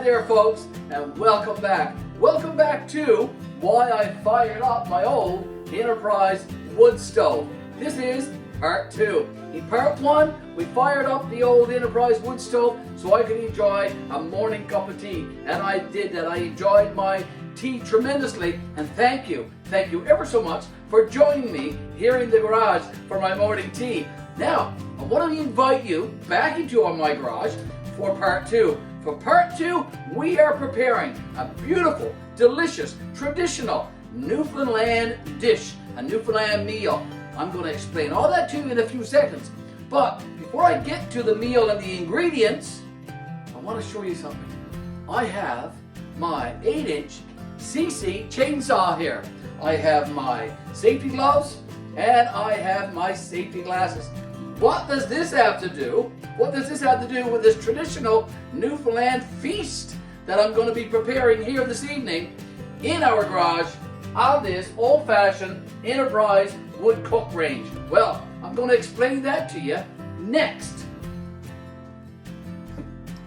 there, folks, and welcome back. Welcome back to why I fired up my old Enterprise wood stove. This is part 2. In part 1, we fired up the old Enterprise wood stove so I could enjoy a morning cup of tea. And I did that. I enjoyed my tea tremendously, and thank you ever so much for joining me here in the garage for my morning tea. Now, I want to invite you back into my garage for part 2. For part 2, we are preparing a beautiful, delicious, traditional Newfoundland dish, a Newfoundland meal. I'm going to explain all that to you in a few seconds. But before I get to the meal and the ingredients, I want to show you something. I have my 8-inch Seesii chainsaw here. I have my safety gloves and I have my safety glasses. What does this have to do? What does this have to do with this traditional Newfoundland feast that I'm going to be preparing here this evening in our garage on this old-fashioned Enterprise wood cook range? Well, I'm going to explain that to you next.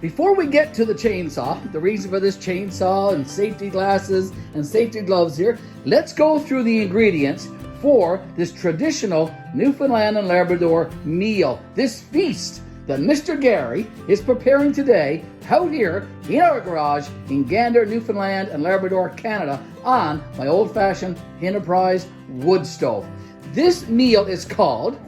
Before we get to the chainsaw, the reason for this chainsaw and safety glasses and safety gloves here, let's go through the ingredients for this traditional Newfoundland and Labrador meal, this feast that Mr. Garry is preparing today out here in our garage in Gander, Newfoundland and Labrador, Canada, on my old-fashioned Enterprise wood stove. This meal is called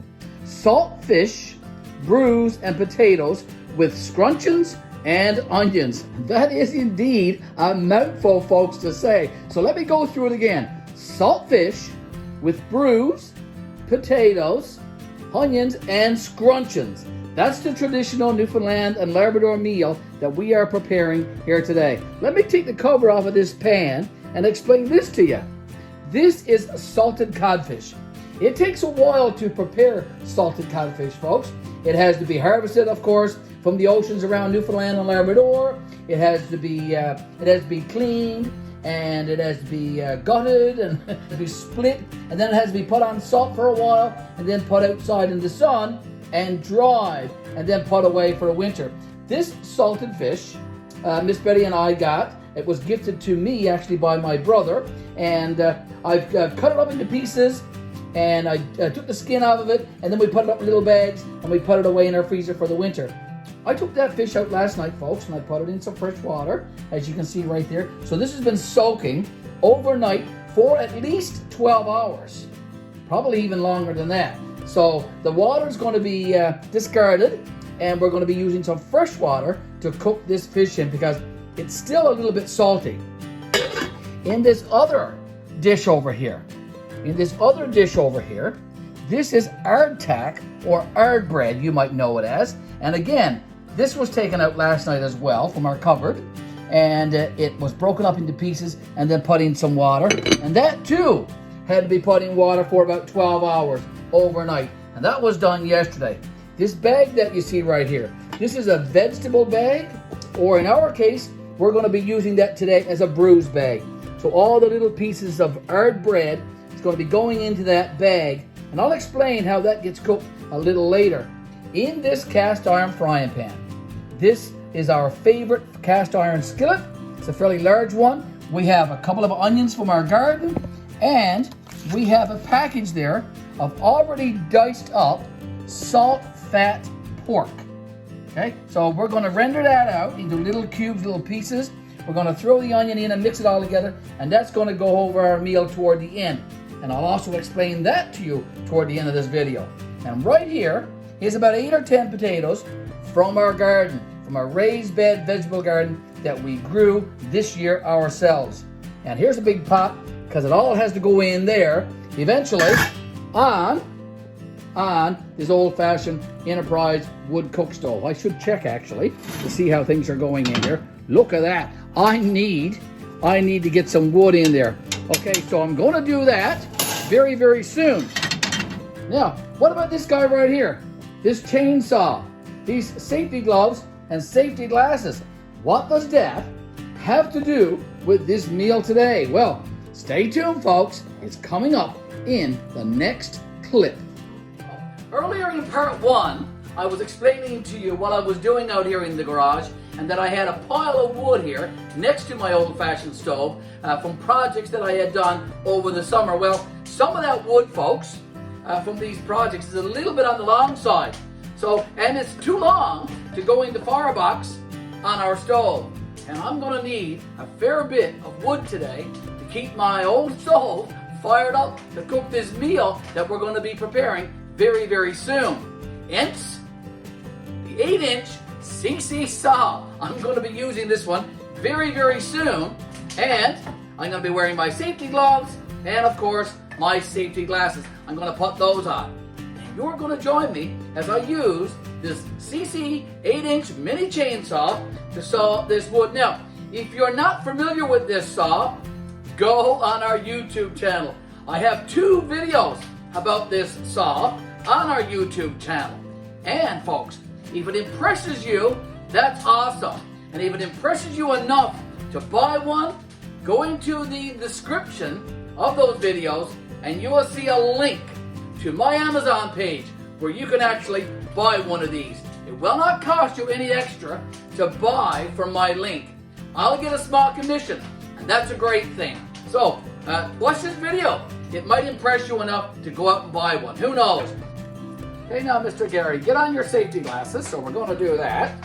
salt fish, Brewis and Potatoes with scruncheons and onions. That is indeed a mouthful, folks, to say. So let me go through it again. Salt fish with Brewis, potatoes, onions, and scruncheons. That's the traditional Newfoundland and Labrador meal that we are preparing here today. Let me take the cover off of this pan and explain this to you. This is salted codfish. It takes a while to prepare salted codfish, folks. It has to be harvested, of course, from the oceans around Newfoundland and Labrador. It has to be cleaned, and it has to be gutted, and it has to be split, and then it has to be put on salt for a while, and then put outside in the sun and dried, and then put away for the winter. This salted fish, Miss Betty and I got. It was gifted to me actually by my brother, and I've cut it up into pieces, and I took the skin out of it, and then we put it up in little bags, and we put it away in our freezer for the winter. I took that fish out last night, folks, and I put it in some fresh water, as you can see right there. So this has been soaking overnight for at least 12 hours, probably even longer than that. So the water is going to be discarded, and we're going to be using some fresh water to cook this fish in because it's still a little bit salty. In this other dish over here, this is hardtack or hard bread, you might know it as. And again, this was taken out last night as well from our cupboard, and it was broken up into pieces and then put in some water. And that too had to be put in water for about 12 hours overnight. And that was done yesterday. This bag that you see right here, this is a vegetable bag, or in our case, we're going to be using that today as a bruise bag. So all the little pieces of hard bread is going to be going into that bag, and I'll explain how that gets cooked a little later. In this cast iron frying pan, this is our favorite cast iron skillet. It's a fairly large one. We have a couple of onions from our garden, and we have a package there of already diced up salt fat pork. Okay, so we're going to render that out into little cubes, little pieces. We're going to throw the onion in and mix it all together, and that's going to go over our meal toward the end. And I'll also explain that to you toward the end of this video. And right here is about 8 or 10 potatoes from our garden, from our raised bed vegetable garden that we grew this year ourselves. And here's a big pot, because it all has to go in there eventually on this old-fashioned Enterprise wood cook stove. I should check actually to see how things are going in here. Look at that. I need to get some wood in there. Okay, so I'm going to do that very, very soon. Now, what about this guy right here? This chainsaw, these safety gloves and safety glasses. What does that have to do with this meal today? Well, stay tuned, folks. It's coming up in the next clip. Earlier in part 1, I was explaining to you what I was doing out here in the garage, and that I had a pile of wood here next to my old-fashioned stove from projects that I had done over the summer. Well, some of that wood, folks, from these projects is a little bit on the long side. So, and it's too long to go in the firebox on our stove. And I'm gonna need a fair bit of wood today to keep my old stove fired up to cook this meal that we're gonna be preparing very, very soon. Hence, the 8-inch Seesii saw. I'm gonna be using this one very, very soon. And I'm gonna be wearing my safety gloves and of course, my safety glasses. I'm gonna put those on. You're going to join me as I use this Seesii 8-inch mini chainsaw to saw this wood. Now, if you're not familiar with this saw, go on our YouTube channel. I have 2 videos about this saw on our YouTube channel. And folks, if it impresses you, that's awesome. And if it impresses you enough to buy one, go into the description of those videos and you will see a link to my Amazon page where you can actually buy one of these. It will not cost you any extra to buy from my link. I'll get a small commission, and that's a great thing. So, watch this video. It might impress you enough to go out and buy one. Who knows? Okay, now, Mr. Garry, get on your safety glasses. So we're going to do that.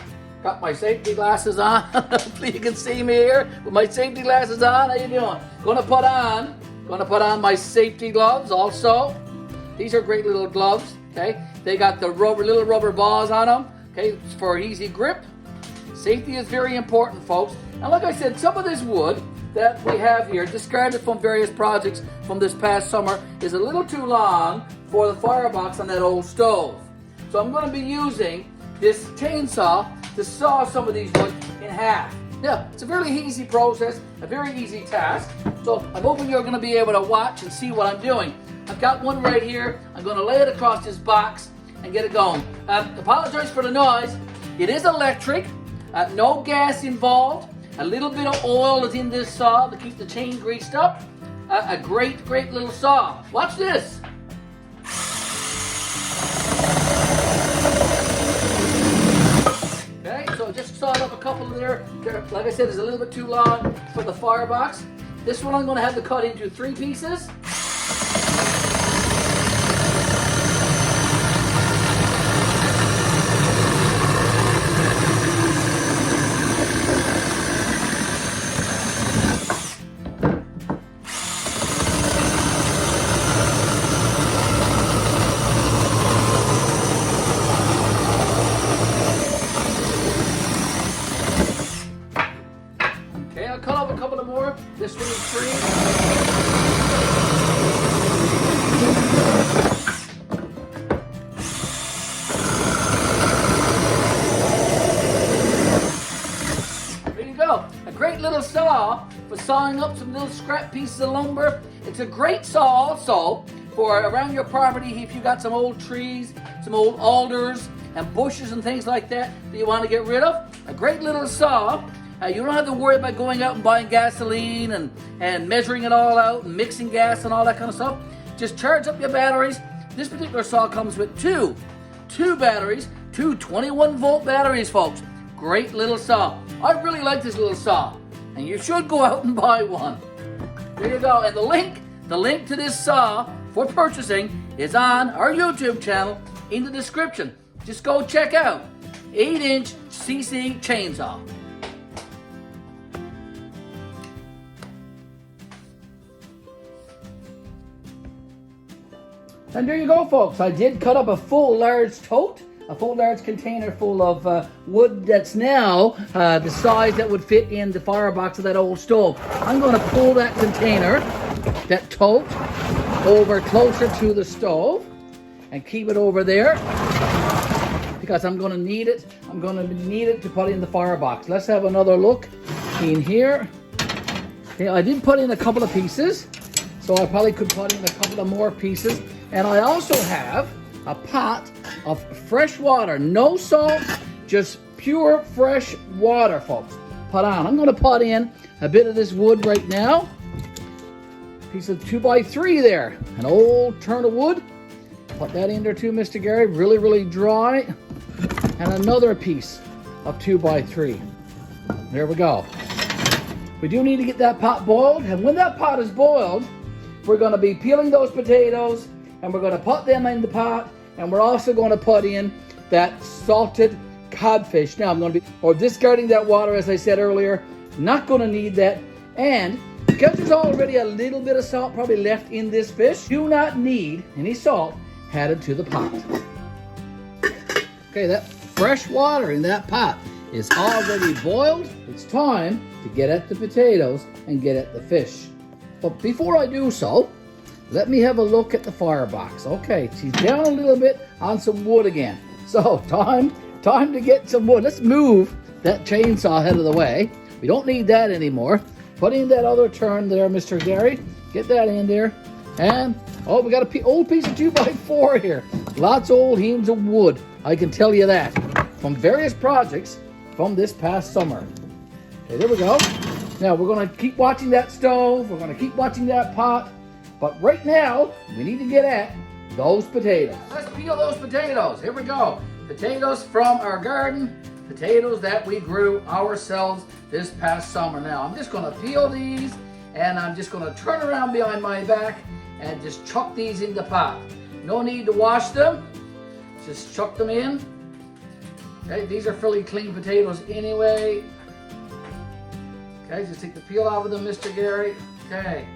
Got my safety glasses on. Hopefully you can see me here with my safety glasses on. How you doing? Going to put on my safety gloves also. These are great little gloves, okay? They got the little rubber balls on them, okay? It's for easy grip. Safety is very important, folks. And like I said, some of this wood that we have here, discarded from various projects from this past summer, is a little too long for the firebox on that old stove. So I'm going to be using this chainsaw to saw some of these wood in half. Now, it's a very easy process, a very easy task. So I'm hoping you're going to be able to watch and see what I'm doing. I've got one right here. I'm going to lay it across this box and get it going. Apologize for the noise. It is electric. No gas involved. A little bit of oil is in this saw to keep the chain greased up. A great, great little saw. Watch this. Okay, so just sawed up a couple of there. Like I said, it's a little bit too long for the firebox. This one I'm going to have to cut into 3 pieces. This one is 3. There you go. A great little saw for sawing up some little scrap pieces of lumber. It's a great saw also for around your property if you got some old trees, some old alders and bushes and things like that you want to get rid of. A great little saw. You don't have to worry about going out and buying gasoline and measuring it all out and mixing gas and all that kind of stuff. Just charge up your batteries. This particular saw comes with two batteries, 2 21-volt batteries, folks. Great little saw. I really like this little saw, and you should go out and buy one. There you go. And the link to this saw for purchasing is on our YouTube channel in the description. Just go check out 8-inch Seesii chainsaw. And there you go, folks. I did cut up a full large tote, a full large container full of wood that's now the size that would fit in the firebox of that old stove. I'm going to pull that container, that tote, over closer to the stove and keep it over there because I'm going to need it. I'm going to need it to put in the firebox. Let's have another look in here. Okay, I did put in a couple of pieces, so I probably could put in a couple of more pieces. And I also have a pot of fresh water, no salt, just pure fresh water, folks. Put on. I'm going to put in a bit of this wood right now. Piece of 2x3 there, an old turn of wood. Put that in there too, Mr. Garry. Really, really dry. And another piece of 2x3. there we go. We do need to get that pot boiled, and when that pot is boiled, we're going to be peeling those potatoes, and we're going to put them in the pot, and we're also going to put in that salted codfish. Now I'm going to be discarding that water, as I said earlier. Not going to need that, and because there's already a little bit of salt probably left in this fish, do not need any salt added to the pot. Okay, that fresh water in that pot is already boiled. It's time to get at the potatoes and get at the fish. But before I do so, let me have a look at the firebox. Okay, she's down a little bit on some wood again. So time to get some wood. Let's move that chainsaw out of the way. We don't need that anymore. Put in that other turn there, Mr. Garry. Get that in there. And, oh, we got an old piece of 2x4 here. Lots of old heaps of wood, I can tell you that. From various projects from this past summer. Okay, there we go. Now, we're going to keep watching that stove. We're going to keep watching that pot. But right now, we need to get at those potatoes. Let's peel those potatoes. Here we go. Potatoes from our garden. Potatoes that we grew ourselves this past summer. Now, I'm just going to peel these, and I'm just going to turn around behind my back and just chuck these in the pot. No need to wash them. Just chuck them in. Okay, these are fairly clean potatoes anyway. Okay, just take the peel out of them, Mr. Garry. Okay,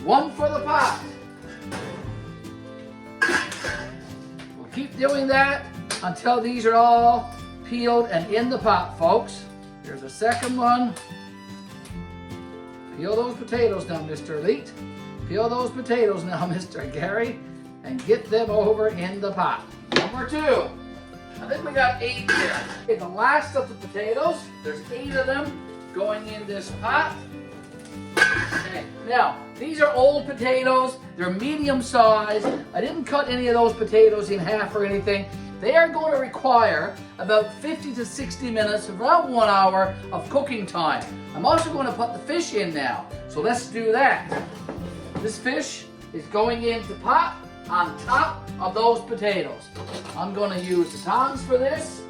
one for the pot. We'll keep doing that until these are all peeled and in the pot, folks. Here's a second one. Peel those potatoes now, Mr. Leyte. Peel those potatoes now, Mr. Garry, and get them over in the pot. Number 2. I think we got 8 here. Okay, the last of the potatoes, there's 8 of them going in this pot. Okay, now, these are old potatoes. They're medium size. I didn't cut any of those potatoes in half or anything. They are going to require about 50 to 60 minutes, around 1 hour of cooking time. I'm also going to put the fish in now, so let's do that. This fish is going into the pot on top of those potatoes. I'm going to use the tongs for this,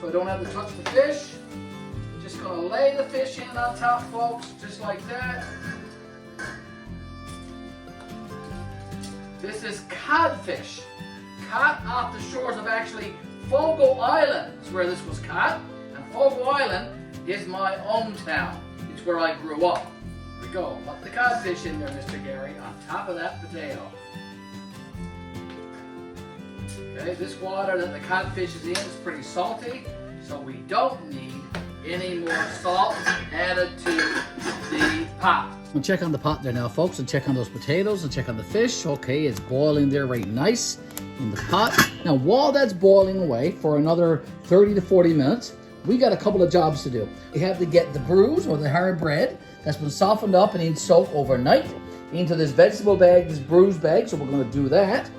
so I don't have to touch the fish. I'm just going to lay the fish in on top, folks, just like that. This is codfish. Caught off the shores of actually Fogo Island is where this was caught, and Fogo Island is my hometown. It's where I grew up. Here we go. Put the codfish in there, Mr. Garry, on top of that potato. Okay, this water that the codfish is in is pretty salty, so we don't need any more salt added to the pot. We'll check on the pot there now, folks, and check on those potatoes and check on the fish. Okay, it's boiling there right nice in the pot. Now, while that's boiling away for another 30 to 40 minutes, we got a couple of jobs to do. We have to get the bruise or the hard bread that's been softened up and in soak overnight into this vegetable bag, this bruise bag, so we're going to do that.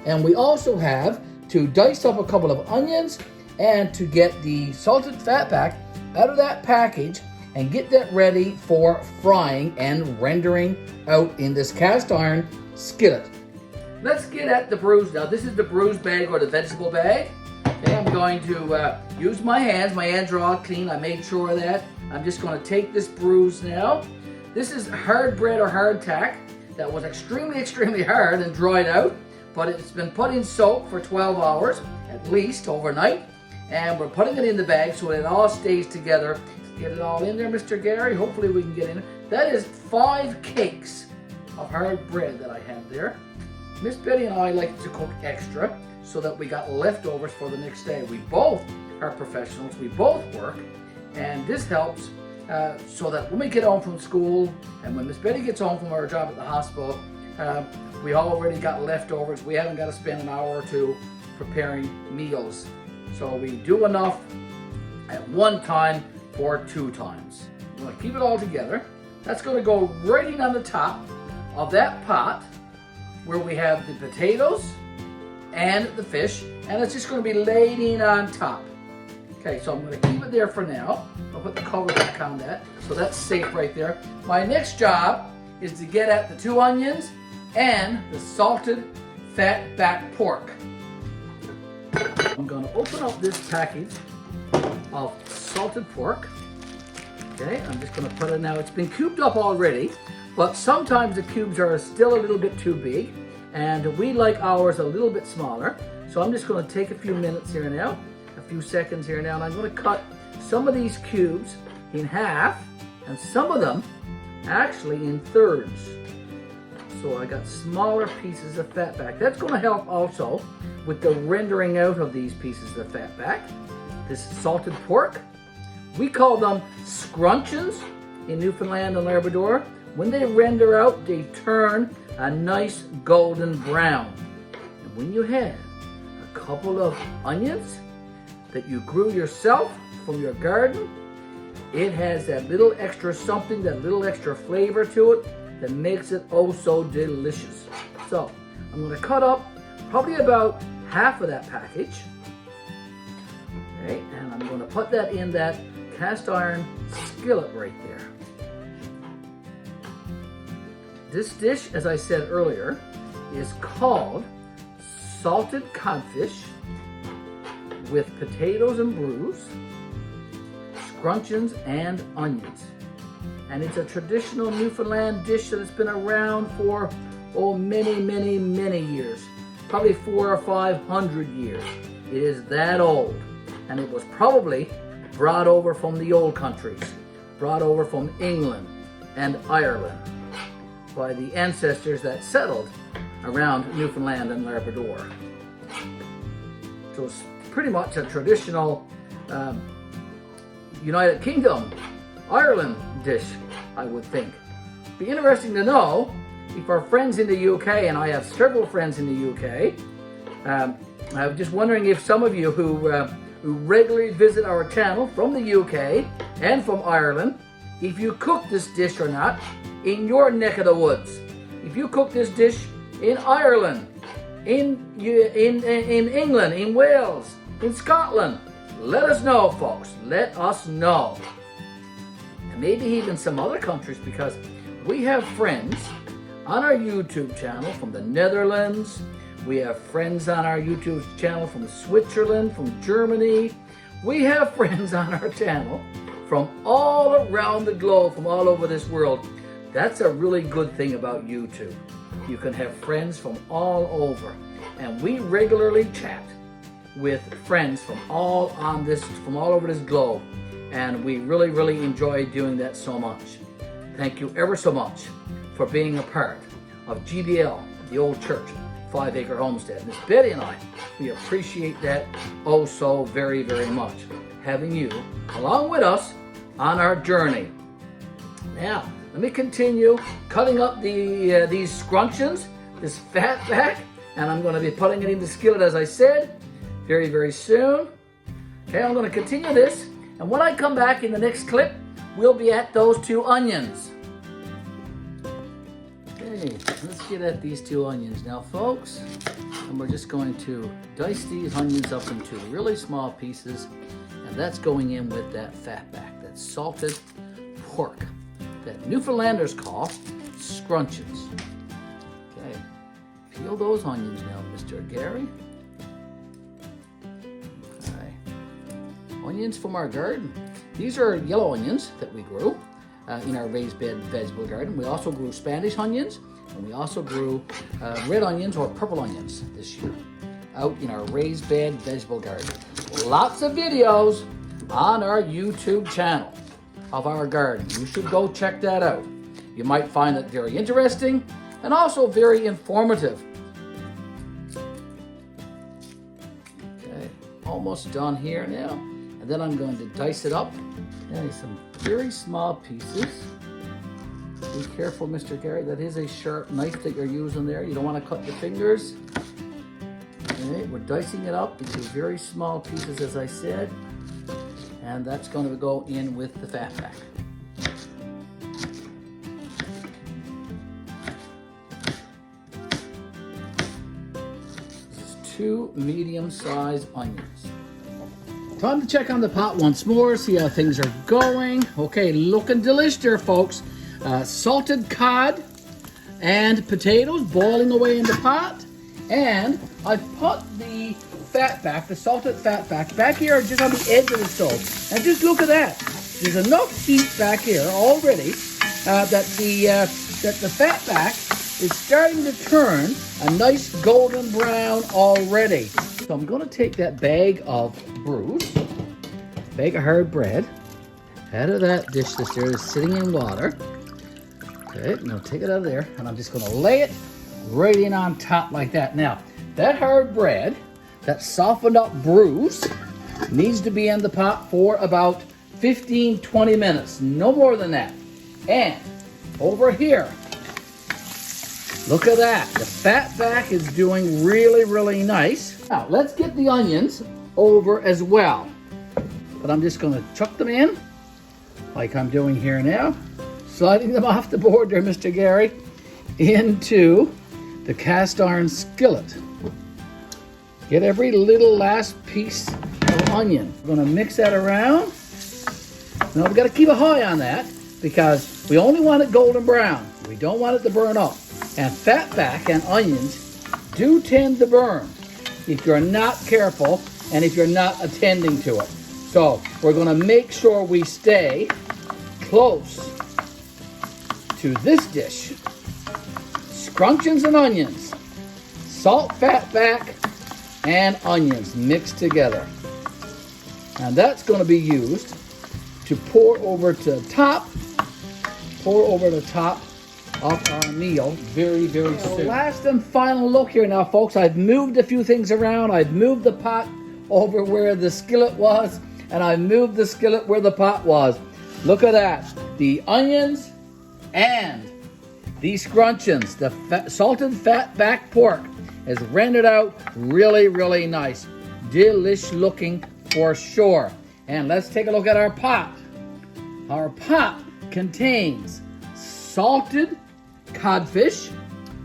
And we also have to dice up a couple of onions and to get the salted fat pack out of that package and get that ready for frying and rendering out in this cast iron skillet. Let's get at the bruise now. This is the bruise bag or the vegetable bag. Okay, I'm going to use my hands. My hands are all clean. I made sure of that. I'm just going to take this bruise now. This is hard bread or hardtack that was extremely, extremely hard and dried out, but it's been put in soak for 12 hours, at least overnight, and we're putting it in the bag so it all stays together. Get it all in there, Mr. Garry. Hopefully we can get in. That is 5 cakes of hard bread that I have there. Miss Betty and I like to cook extra so that we got leftovers for the next day. We both are professionals. We both work, and this helps so that when we get home from school and when Miss Betty gets home from her job at the hospital, we already got leftovers. We haven't got to spend an hour or two preparing meals. So we do enough at one time for 2 times. We're going to keep it all together. That's going to go right in on the top of that pot where we have the potatoes and the fish, and it's just going to be laid in on top. Okay, so I'm going to keep it there for now. I'll put the cover back on that, so that's safe right there. My next job is to get at the 2 onions and the salted fat back pork. I'm going to open up this package of salted pork. Okay, I'm just going to put it now. It's been cubed up already, but sometimes the cubes are still a little bit too big, and we like ours a little bit smaller. So I'm just going to take a few minutes here now, a few seconds here now, and I'm going to cut some of these cubes in half, and some of them actually in thirds. So I got smaller pieces of fatback. That's going to help also with the rendering out of these pieces of fatback. This salted pork, we call them scruncheons in Newfoundland and Labrador. When they render out, they turn a nice golden brown. And when you have a couple of onions that you grew yourself from your garden, it has that little extra something, that little extra flavor to it that makes it oh so delicious. So I'm going to cut up probably about half of that package. Okay, and I'm going to put that in that cast iron skillet right there. This dish, as I said earlier, is called salted codfish with potatoes and brews, scruncheons and onions. And it's a traditional Newfoundland dish that has been around for many years, probably 400 or 500 years. It is that old, and it was probably brought over from the old countries, brought over from England and Ireland by the ancestors that settled around Newfoundland and Labrador. So it's pretty much a traditional United Kingdom, Ireland dish, I would think. Be interesting to know if our friends in the UK, and I have several friends in the UK, I'm just wondering if some of you who regularly visit our channel from the UK and from Ireland, if you cook this dish or not in your neck of the woods. If you cook this dish in Ireland, in England, in Wales, in Scotland, let us know, folks. Let us know. And maybe even some other countries, because we have friends on our YouTube channel from the Netherlands. We have friends on our YouTube channel from Switzerland, from Germany. We have friends on our channel from all around the globe, from all over this world. That's a really good thing about YouTube. You can have friends from all over. And we regularly chat with friends from all over this globe. And we really enjoy doing that so much. Thank you ever so much for being a part of GBL, the old church, 5 Acre Homestead. Miss Betty and I, we appreciate that oh so very much, having you along with us on our journey. Now, let me continue cutting up these scruncheons, this fatback, and I'm going to be putting it in the skillet, as I said, very soon. Okay, I'm going to continue this, and when I come back in the next clip, we'll be at those 2 onions. Okay, let's get at these 2 onions now, folks. And we're just going to dice these onions up into really small pieces, and that's going in with that fatback, that salted pork that Newfoundlanders call scrunches. Okay, peel those onions now, Mr. Garry. Okay, onions from our garden. These are yellow onions that we grew in our raised bed vegetable garden. We also grew Spanish onions, and we also grew red onions or purple onions this year out in our raised bed vegetable garden. Lots of videos on our YouTube channel of our garden. You should go check that out. You might find it very interesting and also very informative. Okay, almost done here now. And then I'm going to dice it up in some very small pieces. Be careful, Mr. Garry. That is a sharp knife that you're using there. You don't want to cut your fingers. Okay, we're dicing it up into very small pieces, as I said. And that's going to go in with the fatback. This is 2 medium-sized onions. Time to check on the pot once more, see how things are going. Okay, looking delicious there, folks. Salted cod and potatoes boiling away in the pot. And I've put the salted fatback, back here just on the edge of the stove. And just look at that. there's enough heat back here already that the fat back is starting to turn a nice golden brown already. So I'm going to take that bag of brews, bag of hard bread, out of that dish that's there is sitting in water. Okay, now take it out of there, and I'm just going to lay it right in on top like that. Now, that hard bread, that softened up brews, needs to be in the pot for about 15-20 minutes, no more than that. And over here, look at that. The fat back is doing really, really nice. Now, let's get the onions over as well. But I'm just going to chuck them in, like I'm doing here now. Sliding them off the board there, Mr. Garry, into the cast iron skillet. Get every little last piece of onion. We're going to mix that around. Now, we've got to keep a eye on that because we only want it golden brown. We don't want it to burn up. And fatback and onions do tend to burn if you're not careful and if you're not attending to it. So we're going to make sure we stay close to this dish. Scruncheons and onions, salt, fatback, and onions mixed together. And that's going to be used to pour over the top of our meal very, very soon. Last and final look here now, folks. I've moved a few things around. I've moved the pot over where the skillet was, and I moved the skillet where the pot was. Look at that. The onions and the scruncheons, the salted fat back pork, is rendered out really, really nice. Delish looking for sure. And let's take a look at our pot. Our pot contains salted codfish,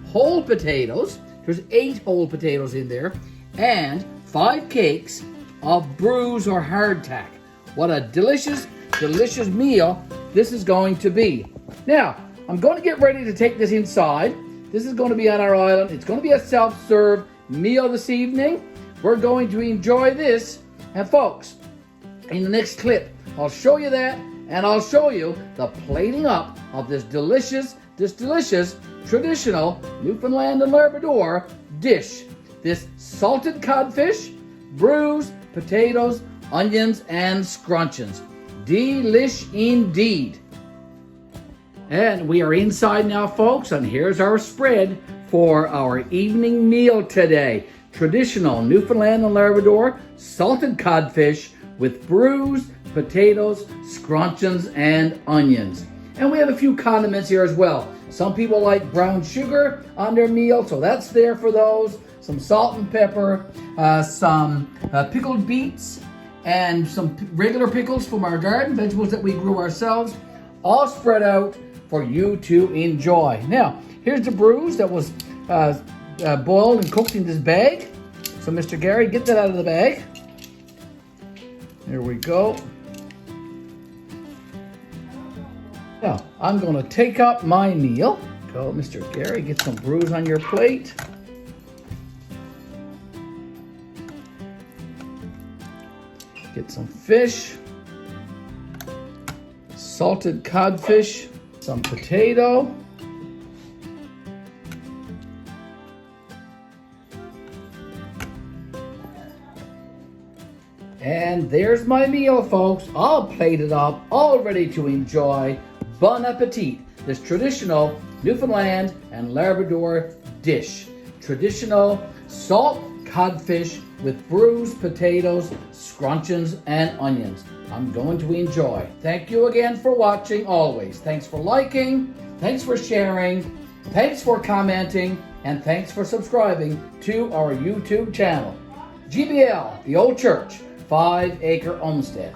whole potatoes, there's 8 whole potatoes in there, and 5 cakes of brews or hardtack. What a delicious, delicious meal this is going to be. Now, I'm going to get ready to take this inside. This is going to be on our island. It's going to be a self-serve meal this evening. We're going to enjoy this. And folks, in the next clip, I'll show you that, and I'll show you the plating up of this delicious traditional Newfoundland and Labrador dish. This salted codfish, brews, potatoes, onions, and scruncheons. Delish indeed. And we are inside now, folks, and here's our spread for our evening meal today. Traditional Newfoundland and Labrador salted codfish with brews, potatoes, scruncheons, and onions. And we have a few condiments here as well. Some people like brown sugar on their meal, so that's there for those. Some salt and pepper, some pickled beets, and some regular pickles from our garden, vegetables that we grew ourselves, all spread out for you to enjoy. Now, here's the brews that was boiled and cooked in this bag. So, Mr. Garry, get that out of the bag. There we go. Now, I'm going to take up my meal. Go, Mr. Garry, get some brews on your plate. Get some fish, salted codfish, some potato, and there's my meal, folks, all plated up, all ready to enjoy. Bon appetit, this traditional Newfoundland and Labrador dish. Traditional salt codfish with brews, potatoes, scruncheons, and onions. I'm going to enjoy. Thank you again for watching always. Thanks for liking, thanks for sharing, thanks for commenting, and thanks for subscribing to our YouTube channel. GBL, the Old Church, 5 Acre Homestead.